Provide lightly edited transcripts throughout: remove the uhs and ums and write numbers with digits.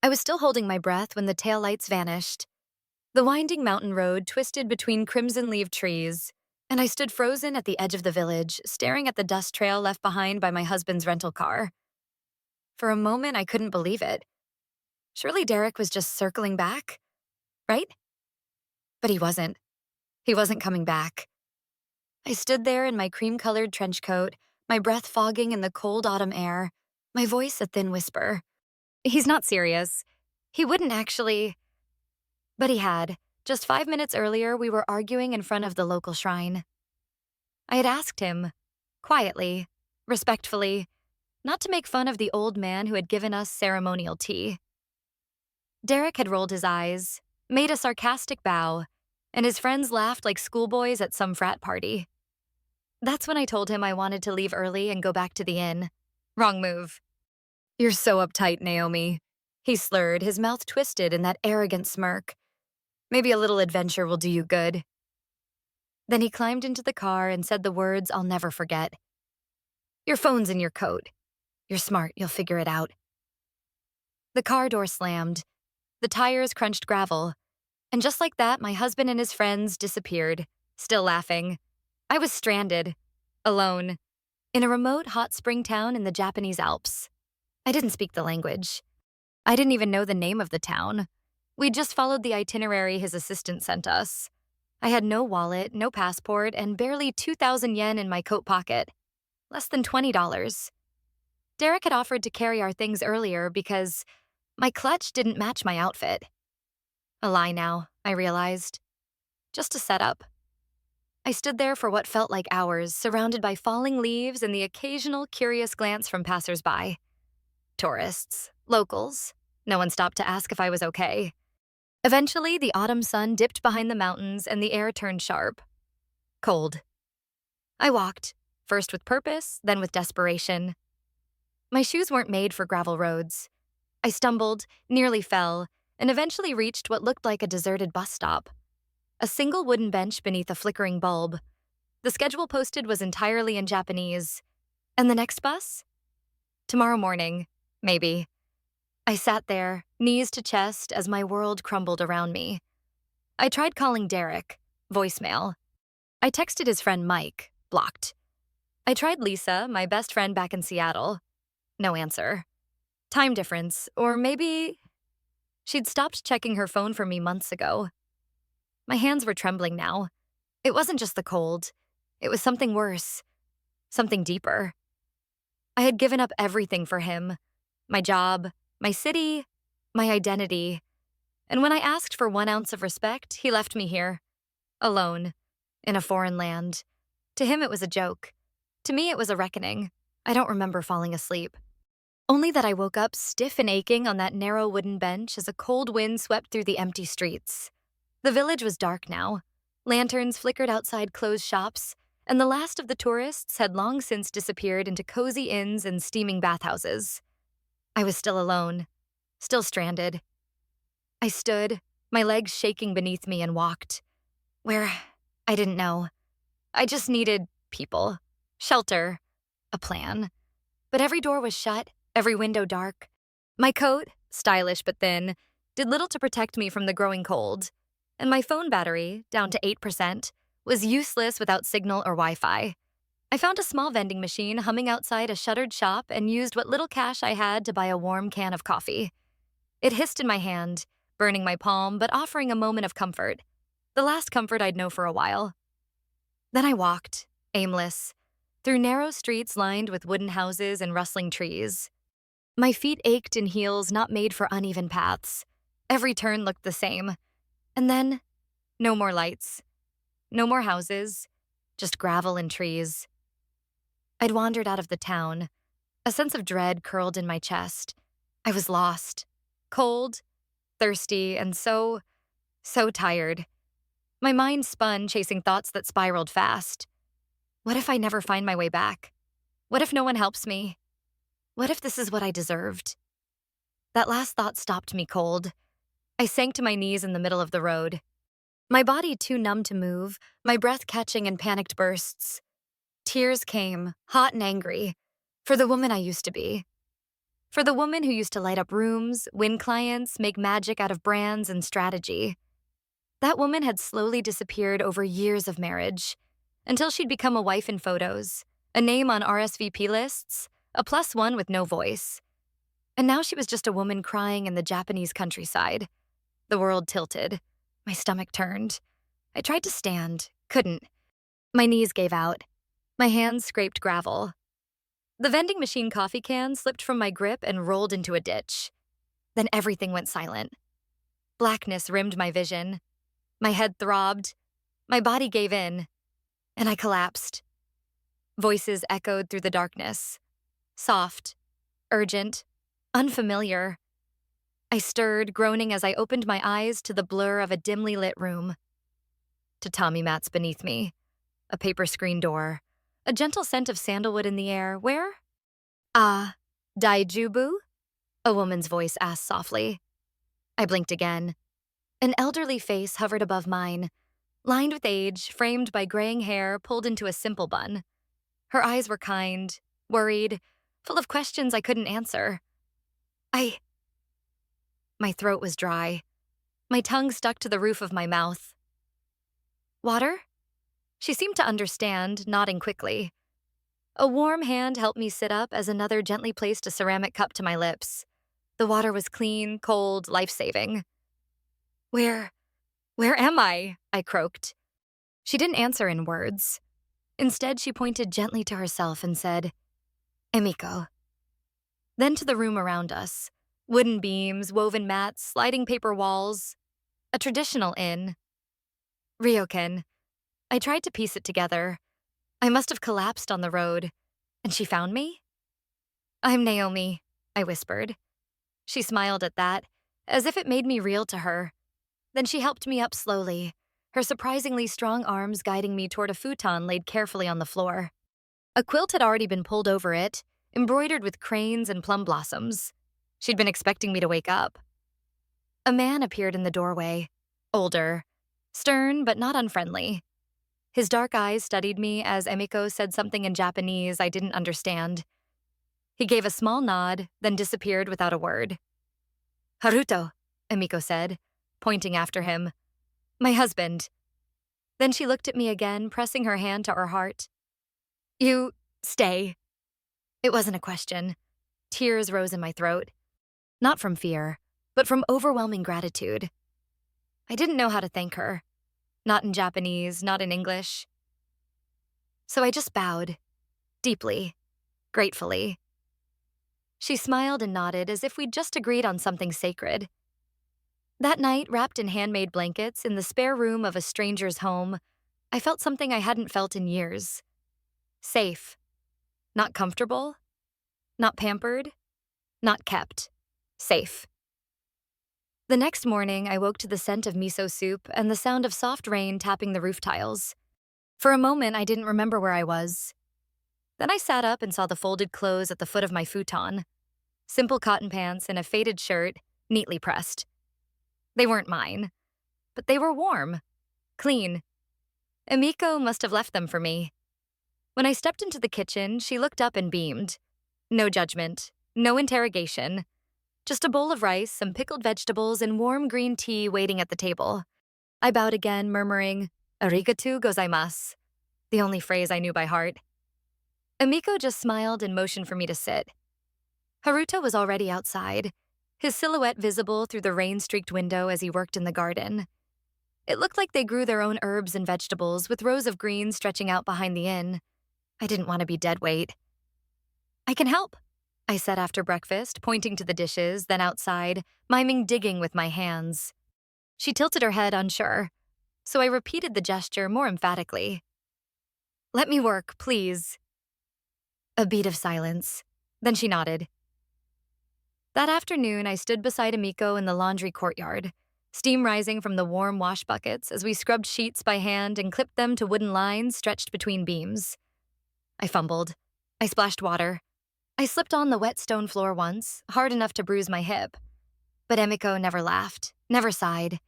I was still holding my breath when the taillights vanished. The winding mountain road twisted between crimson-leaved trees, and I stood frozen at the edge of the village, staring at the dust trail left behind by my husband's rental car. For a moment, I couldn't believe it. Surely Derek was just circling back, right? But he wasn't. He wasn't coming back. I stood there in my cream-colored trench coat, my breath fogging in the cold autumn air, my voice a thin whisper. He's not serious. He wouldn't actually. But he had. Just 5 minutes earlier, we were arguing in front of the local shrine. I had asked him, quietly, respectfully, not to make fun of the old man who had given us ceremonial tea. Derek had rolled his eyes, made a sarcastic bow, and his friends laughed like schoolboys at some frat party. That's when I told him I wanted to leave early and go back to the inn. Wrong move. "You're so uptight, Naomi," he slurred, his mouth twisted in that arrogant smirk. "Maybe a little adventure will do you good." Then he climbed into the car and said the words I'll never forget. "Your phone's in your coat. You're smart, you'll figure it out." The car door slammed. The tires crunched gravel. And just like that, my husband and his friends disappeared, still laughing. I was stranded, alone, in a remote hot spring town in the Japanese Alps. I didn't speak the language. I didn't even know the name of the town. We'd just followed the itinerary his assistant sent us. I had no wallet, no passport, and barely 2,000 yen in my coat pocket. Less than $20. Derek had offered to carry our things earlier because my clutch didn't match my outfit. A lie now, I realized. Just a setup. I stood there for what felt like hours, surrounded by falling leaves and the occasional curious glance from passersby. Tourists, locals. No one stopped to ask if I was okay. Eventually, the autumn sun dipped behind the mountains and the air turned sharp. Cold. I walked, first with purpose, then with desperation. My shoes weren't made for gravel roads. I stumbled, nearly fell, and eventually reached what looked like a deserted bus stop. A single wooden bench beneath a flickering bulb. The schedule posted was entirely in Japanese. And the next bus? Tomorrow morning, maybe. I sat there, knees to chest, as my world crumbled around me. I tried calling Derek, voicemail. I texted his friend Mike, blocked. I tried Lisa, my best friend back in Seattle. No answer. Time difference, or maybe she'd stopped checking her phone for me months ago. My hands were trembling now. It wasn't just the cold. It was something worse. Something deeper. I had given up everything for him. My job, my city, my identity. And when I asked for 1 ounce of respect, he left me here. Alone. In a foreign land. To him it was a joke. To me it was a reckoning. I don't remember falling asleep. Only that I woke up stiff and aching on that narrow wooden bench as a cold wind swept through the empty streets. The village was dark now. Lanterns flickered outside closed shops, and the last of the tourists had long since disappeared into cozy inns and steaming bathhouses. I was still alone, still stranded. I stood, my legs shaking beneath me, and walked. Where? I didn't know. I just needed people, shelter, a plan. But every door was shut, every window dark. My coat, stylish but thin, did little to protect me from the growing cold. And my phone battery, down to 8%, was useless without signal or Wi-Fi. I found a small vending machine humming outside a shuttered shop and used what little cash I had to buy a warm can of coffee. It hissed in my hand, burning my palm but offering a moment of comfort. The last comfort I'd know for a while. Then I walked, aimless, through narrow streets lined with wooden houses and rustling trees. My feet ached in heels not made for uneven paths. Every turn looked the same. And then, no more lights. No more houses. Just gravel and trees. I'd wandered out of the town. A sense of dread curled in my chest. I was lost. Cold, thirsty, and so tired. My mind spun, chasing thoughts that spiraled fast. What if I never find my way back? What if no one helps me? What if this is what I deserved? That last thought stopped me cold. I sank to my knees in the middle of the road. My body too numb to move, my breath catching in panicked bursts. Tears came, hot and angry, for the woman I used to be. For the woman who used to light up rooms, win clients, make magic out of brands and strategy. That woman had slowly disappeared over years of marriage, until she'd become a wife in photos, a name on RSVP lists, a +1 with no voice. And now she was just a woman crying in the Japanese countryside. The world tilted. My stomach turned. I tried to stand, couldn't. My knees gave out. My hands scraped gravel. The vending machine coffee can slipped from my grip and rolled into a ditch. Then everything went silent. Blackness rimmed my vision. My head throbbed. My body gave in. And I collapsed. Voices echoed through the darkness. Soft, urgent, unfamiliar. I stirred, groaning as I opened my eyes to the blur of a dimly lit room. Tatami mats beneath me. A paper screen door. A gentle scent of sandalwood in the air. Where? Ah, Daijubu? A woman's voice asked softly. I blinked again. An elderly face hovered above mine, lined with age, framed by graying hair pulled into a simple bun. Her eyes were kind, worried, full of questions I couldn't answer. My throat was dry. My tongue stuck to the roof of my mouth. Water? She seemed to understand, nodding quickly. A warm hand helped me sit up as another gently placed a ceramic cup to my lips. The water was clean, cold, life-saving. Where am I? I croaked. She didn't answer in words. Instead, she pointed gently to herself and said, Emiko. Then to the room around us. Wooden beams, woven mats, sliding paper walls. A traditional inn. Ryokan. I tried to piece it together. I must have collapsed on the road. And she found me? I'm Naomi, I whispered. She smiled at that, as if it made me real to her. Then she helped me up slowly, her surprisingly strong arms guiding me toward a futon laid carefully on the floor. A quilt had already been pulled over it, embroidered with cranes and plum blossoms. She'd been expecting me to wake up. A man appeared in the doorway, older, stern but not unfriendly. His dark eyes studied me as Emiko said something in Japanese I didn't understand. He gave a small nod, then disappeared without a word. Haruto, Emiko said, pointing after him. My husband. Then she looked at me again, pressing her hand to her heart. You stay. It wasn't a question. Tears rose in my throat. Not from fear, but from overwhelming gratitude. I didn't know how to thank her. Not in Japanese, not in English. So I just bowed, deeply, gratefully. She smiled and nodded as if we'd just agreed on something sacred. That night, wrapped in handmade blankets in the spare room of a stranger's home, I felt something I hadn't felt in years. Safe. Not comfortable. Not pampered. Not kept. Safe. The next morning, I woke to the scent of miso soup and the sound of soft rain tapping the roof tiles. For a moment, I didn't remember where I was. Then I sat up and saw the folded clothes at the foot of my futon. Simple cotton pants and a faded shirt, neatly pressed. They weren't mine, but they were warm, clean. Emiko must have left them for me. When I stepped into the kitchen, she looked up and beamed. No judgment, no interrogation. Just a bowl of rice, some pickled vegetables, and warm green tea waiting at the table. I bowed again, murmuring, "Arigatou gozaimasu," the only phrase I knew by heart. Emiko just smiled and motioned for me to sit. Haruto was already outside, his silhouette visible through the rain-streaked window as he worked in the garden. It looked like they grew their own herbs and vegetables with rows of greens stretching out behind the inn. I didn't want to be dead weight. I can help, I said after breakfast, pointing to the dishes, then outside, miming digging with my hands. She tilted her head, unsure, so I repeated the gesture more emphatically. Let me work, please. A beat of silence. Then she nodded. That afternoon, I stood beside Emiko in the laundry courtyard, steam rising from the warm wash buckets as we scrubbed sheets by hand and clipped them to wooden lines stretched between beams. I fumbled. I splashed water. I slipped on the wet stone floor once, hard enough to bruise my hip. But Emiko never laughed, never sighed.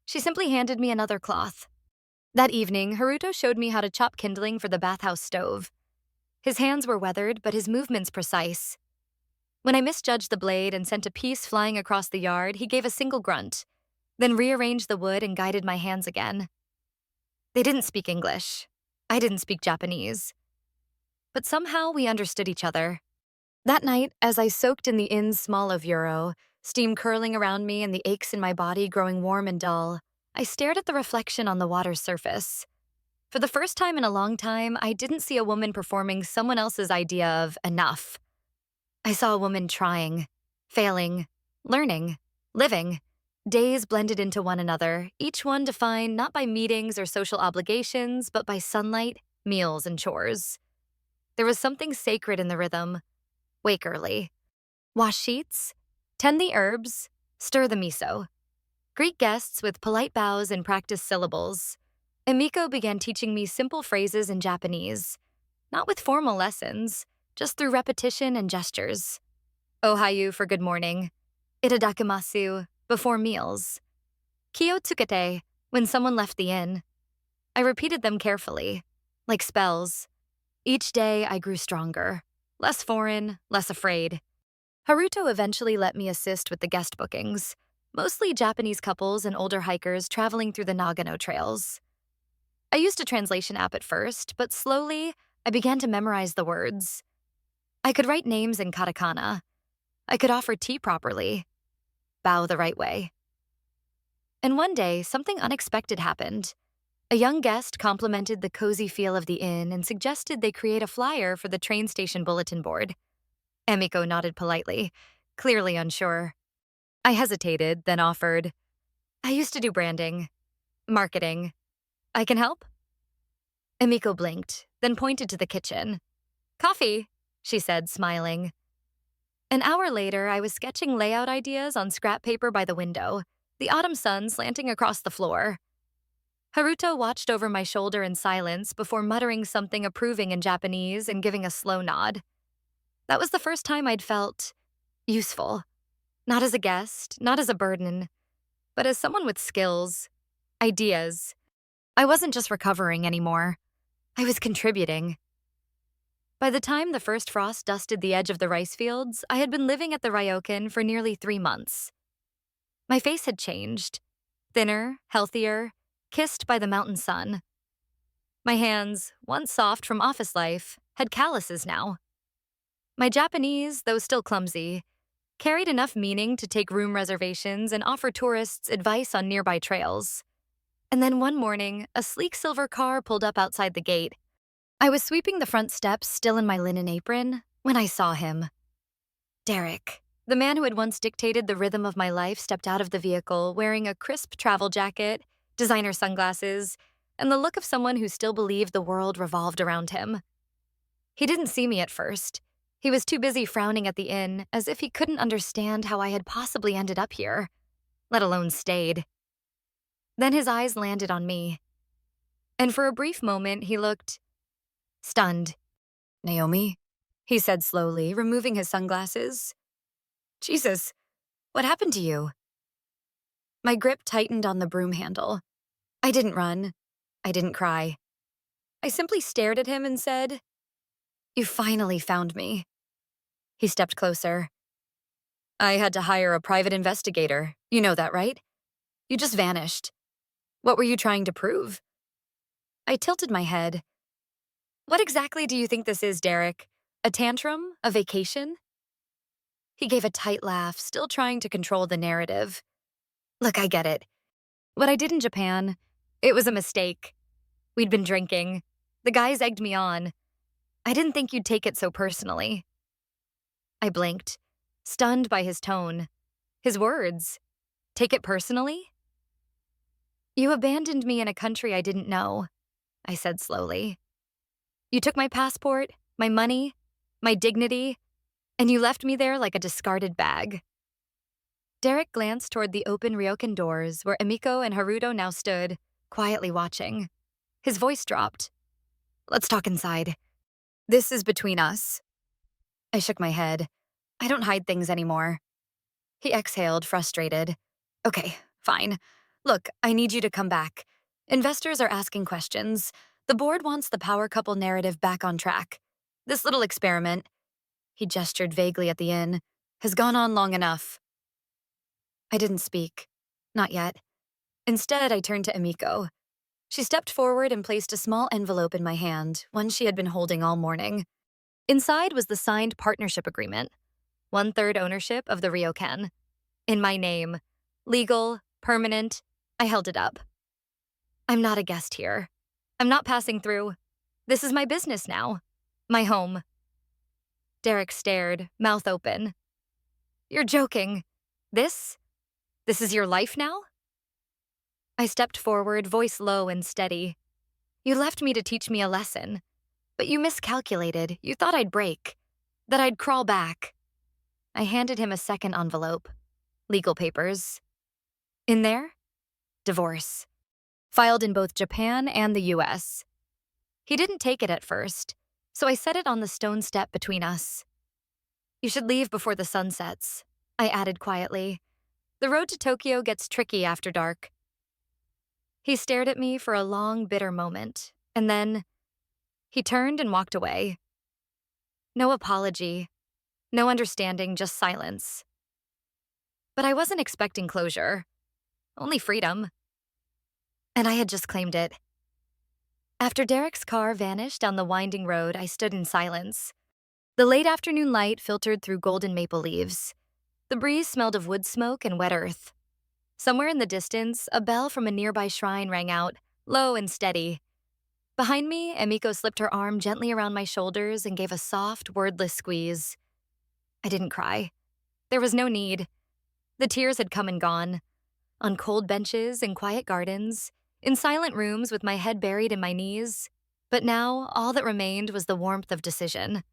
She simply handed me another cloth. That evening, Haruto showed me how to chop kindling for the bathhouse stove. His hands were weathered, but his movements precise. When I misjudged the blade and sent a piece flying across the yard, he gave a single grunt, then rearranged the wood and guided my hands again. They didn't speak English. I didn't speak Japanese. But somehow we understood each other. That night, as I soaked in the inn's small ovuro, steam curling around me and the aches in my body growing warm and dull, I stared at the reflection on the water's surface. For the first time in a long time, I didn't see a woman performing someone else's idea of enough. I saw a woman trying, failing, learning, living. Days blended into one another, each one defined not by meetings or social obligations, but by sunlight, meals, and chores. There was something sacred in the rhythm. Wake early. Wash sheets. Tend the herbs. Stir the miso. Greet guests with polite bows and practice syllables. Emiko began teaching me simple phrases in Japanese, not with formal lessons, just through repetition and gestures. Ohayu for good morning. Itadakimasu before meals. Kyo tsukete when someone left the inn. I repeated them carefully, like spells. Each day I grew stronger, less foreign, less afraid. Haruto eventually let me assist with the guest bookings, mostly Japanese couples and older hikers traveling through the Nagano trails. I used a translation app at first, but slowly I began to memorize the words. I could write names in katakana. I could offer tea properly, bow the right way. And one day, something unexpected happened. A young guest complimented the cozy feel of the inn and suggested they create a flyer for the train station bulletin board. Emiko nodded politely, clearly unsure. I hesitated, then offered, I used to do branding, marketing. I can help? Emiko blinked, then pointed to the kitchen. Coffee, she said, smiling. An hour later, I was sketching layout ideas on scrap paper by the window, the autumn sun slanting across the floor. Haruto watched over my shoulder in silence before muttering something approving in Japanese and giving a slow nod. That was the first time I'd felt useful. Not as a guest, not as a burden, but as someone with skills, ideas. I wasn't just recovering anymore. I was contributing. By the time the first frost dusted the edge of the rice fields, I had been living at the ryokan for nearly 3 months. My face had changed. Thinner, healthier, kissed by the mountain sun. My hands, once soft from office life, had calluses now. My Japanese, though still clumsy, carried enough meaning to take room reservations and offer tourists advice on nearby trails. And then one morning, a sleek silver car pulled up outside the gate. I was sweeping the front steps, still in my linen apron, when I saw him. Derek, the man who had once dictated the rhythm of my life, stepped out of the vehicle wearing a crisp travel jacket, designer sunglasses, and the look of someone who still believed the world revolved around him. He didn't see me at first. He was too busy frowning at the inn, as if he couldn't understand how I had possibly ended up here, let alone stayed. Then his eyes landed on me. And for a brief moment, he looked stunned. Naomi, he said slowly, removing his sunglasses. Jesus, what happened to you? My grip tightened on the broom handle. I didn't run. I didn't cry. I simply stared at him and said, You finally found me. He stepped closer. I had to hire a private investigator. You know that, right? You just vanished. What were you trying to prove? I tilted my head. What exactly do you think this is, Derek? A tantrum? A vacation? He gave a tight laugh, still trying to control the narrative. Look, I get it. What I did in Japan, it was a mistake. We'd been drinking. The guys egged me on. I didn't think you'd take it so personally. I blinked, stunned by his tone. His words. Take it personally? You abandoned me in a country I didn't know, I said slowly. You took my passport, my money, my dignity, and you left me there like a discarded bag. Derek glanced toward the open ryokan doors where Emiko and Haruto now stood, quietly watching. His voice dropped. Let's talk inside. This is between us. I shook my head. I don't hide things anymore. He exhaled, frustrated. Okay, fine. Look, I need you to come back. Investors are asking questions. The board wants the power couple narrative back on track. This little experiment, he gestured vaguely at the inn, has gone on long enough. I didn't speak. Not yet. Instead, I turned to Emiko. She stepped forward and placed a small envelope in my hand, one she had been holding all morning. Inside was the signed partnership agreement, 1/3 ownership of the Ryokan. In my name. Legal, permanent. I held it up. I'm not a guest here. I'm not passing through. This is my business now. My home. Derek stared, mouth open. You're joking. This? This is your life now? I stepped forward, voice low and steady. You left me to teach me a lesson. But you miscalculated. You thought I'd break. That I'd crawl back. I handed him a second envelope. Legal papers. In there? Divorce. Filed in both Japan and the US. He didn't take it at first, so I set it on the stone step between us. You should leave before the sun sets, I added quietly. The road to Tokyo gets tricky after dark. He stared at me for a long, bitter moment, and then he turned and walked away. No apology, no understanding, just silence. But I wasn't expecting closure, only freedom. And I had just claimed it. After Derek's car vanished down the winding road, I stood in silence. The late afternoon light filtered through golden maple leaves. The breeze smelled of wood smoke and wet earth. Somewhere in the distance, a bell from a nearby shrine rang out, low and steady. Behind me, Emiko slipped her arm gently around my shoulders and gave a soft, wordless squeeze. I didn't cry. There was no need. The tears had come and gone. On cold benches in quiet gardens, in silent rooms with my head buried in my knees. But now, all that remained was the warmth of decision.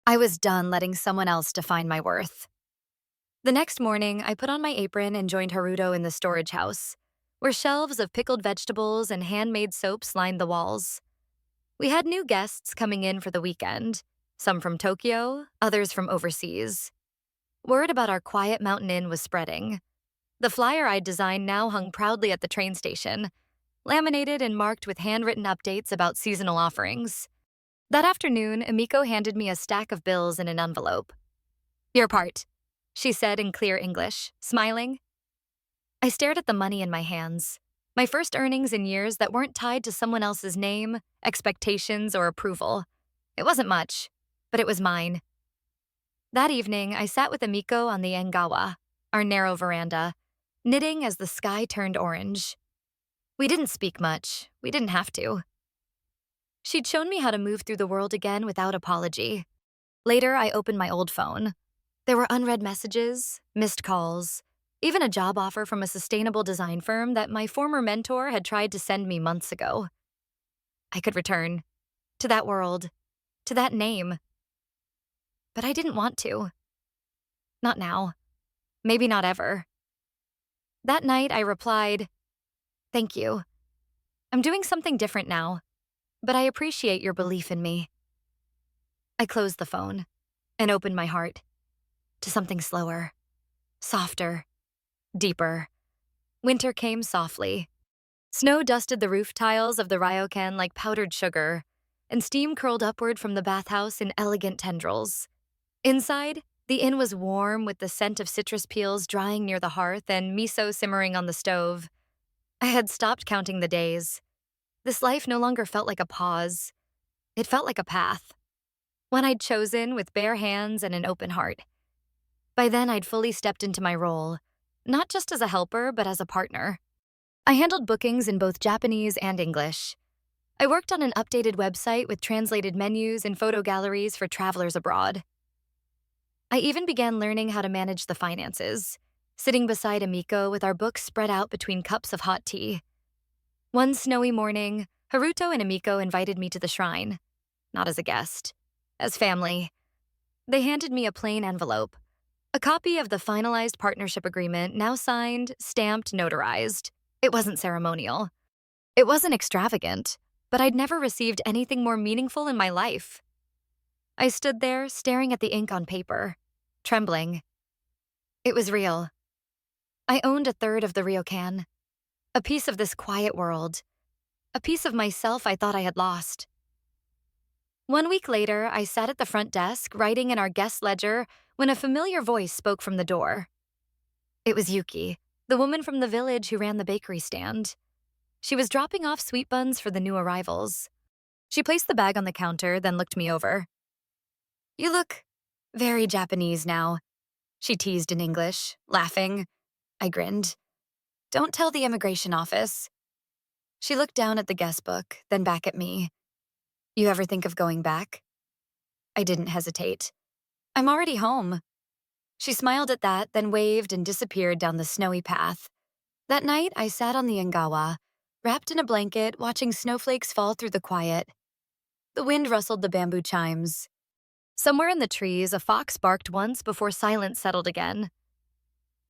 I was done letting someone else define my worth. The next morning, I put on my apron and joined Haruto in the storage house, where shelves of pickled vegetables and handmade soaps lined the walls. We had new guests coming in for the weekend, some from Tokyo, others from overseas. Word about our quiet mountain inn was spreading. The flyer I'd designed now hung proudly at the train station, laminated and marked with handwritten updates about seasonal offerings. That afternoon, Emiko handed me a stack of bills in an envelope. Your part, she said in clear English, smiling. I stared at the money in my hands, my first earnings in years that weren't tied to someone else's name, expectations, or approval. It wasn't much, but it was mine. That evening, I sat with Emiko on the Engawa, our narrow veranda, knitting as the sky turned orange. We didn't speak much. We didn't have to. She'd shown me how to move through the world again without apology. Later, I opened my old phone. There were unread messages, missed calls, even a job offer from a sustainable design firm that my former mentor had tried to send me months ago. I could return to that world, to that name. But I didn't want to. Not now. Maybe not ever. That night, I replied, Thank you. I'm doing something different now, but I appreciate your belief in me. I closed the phone and opened my heart to something slower, softer, deeper. Winter came softly. Snow dusted the roof tiles of the ryokan like powdered sugar, and steam curled upward from the bathhouse in elegant tendrils. Inside, the inn was warm with the scent of citrus peels drying near the hearth and miso simmering on the stove. I had stopped counting the days. This life no longer felt like a pause. It felt like a path, one I'd chosen with bare hands and an open heart. By then, I'd fully stepped into my role, not just as a helper, but as a partner. I handled bookings in both Japanese and English. I worked on an updated website with translated menus and photo galleries for travelers abroad. I even began learning how to manage the finances, sitting beside Emiko with our books spread out between cups of hot tea. One snowy morning, Haruto and Emiko invited me to the shrine. Not as a guest, as family. They handed me a plain envelope, a copy of the finalized partnership agreement, now signed, stamped, notarized. It wasn't ceremonial. It wasn't extravagant, but I'd never received anything more meaningful in my life. I stood there, staring at the ink on paper, trembling. It was real. I owned 1/3 of the ryokan, a piece of this quiet world, a piece of myself I thought I had lost. 1 week later, I sat at the front desk writing in our guest ledger when a familiar voice spoke from the door. It was Yuki, the woman from the village who ran the bakery stand. She was dropping off sweet buns for the new arrivals. She placed the bag on the counter, then looked me over. "You look very Japanese now," she teased in English, laughing. I grinned. "Don't tell the immigration office." She looked down at the guest book, then back at me. "You ever think of going back?" I didn't hesitate. "I'm already home." She smiled at that, then waved and disappeared down the snowy path. That night, I sat on the Engawa, wrapped in a blanket, watching snowflakes fall through the quiet. The wind rustled the bamboo chimes. Somewhere in the trees, a fox barked once before silence settled again.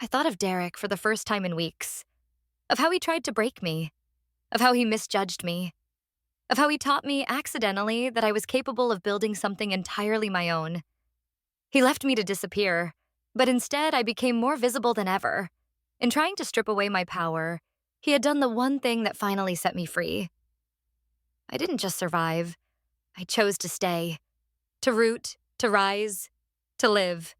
I thought of Derek for the first time in weeks. Of how he tried to break me. Of how he misjudged me. Of how he taught me accidentally that I was capable of building something entirely my own. He left me to disappear, but instead I became more visible than ever. In trying to strip away my power, he had done the one thing that finally set me free. I didn't just survive. I chose to stay. To root, to rise, to live.